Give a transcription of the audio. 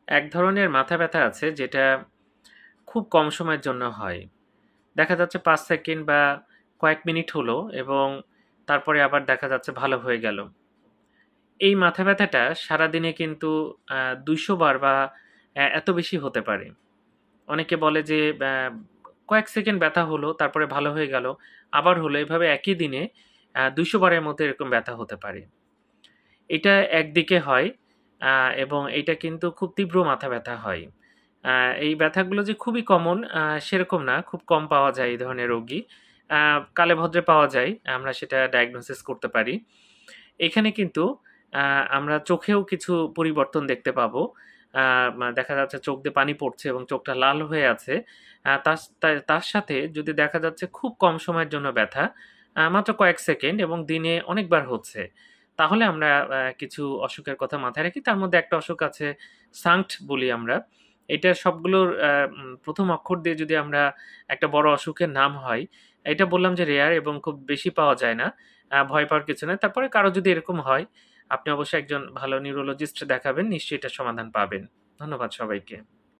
এক ধরনের মাথা ব্যথা আছে যেটা খুব কম সময়ের জন্য হয়। দেখা যাচ্ছে ৫ সেকেন্ড বা কয়েক মিনিট হলো এবং তারপরে আবার দেখা যাচ্ছে ভালো হয়ে গেল। এই মাথা ব্যথাটা সারাদিনে কিন্তু ২০০ বার বা এত বেশি হতে পারে। অনেকে বলে যে কয়েক সেকেন্ড ব্যথা হলো, তারপরে ভালো হয়ে গেল, আবার হলো। এভাবে একই দিনে ২০০ বারের মতো এরকম ব্যথা হতে পারে। এটা একদিকে হয় এবং এইটা কিন্তু খুব তীব্র মাথা ব্যথা হয়। এই ব্যথাগুলো যে খুবই কমন সেরকম না। খুব কম পাওয়া যায় এই ধরনের রোগী। আ কালে-ভদ্রে পাওয়া যায়। আমরা সেটা ডায়াগনোসিস করতে পারি। এখানে কিন্তু আ আমরা চোখেও কিছু পরিবর্তন দেখতে পাবো। আ দেখা যাচ্ছে চোখ দিয়ে পানি পড়ছে এবং চোখটা লাল হয়ে আছে। তার সাথে যদি দেখা যাচ্ছে খুব কম সময়ের জন্য ব্যথা, মাত্র কয়েক সেকেন্ড এবং দিনে অনেকবার হচ্ছে। তাহলে আমরা কিছু অসুখের কথা মাথায় রাখি। তার মধ্যে একটা অসুখ আছে সাঙ্কট বলি আমরা। এটার সবগুলোর ১ম অক্ষর দিয়ে যদি আমরা একটা বড় অসুখের নাম হয়, এটা বললাম যে রেয়ার এবং খুব বেশি পাওয়া যায় না। ভয় পাওয়ার কিছু নাই। তারপরে কারো যদি এরকম হয়, আপনি অবশ্যই একজন ভালো নিউরোলজিস্ট দেখাবেন। নিশ্চয়ই এটার সমাধান পাবেন। ধন্যবাদ সবাইকে।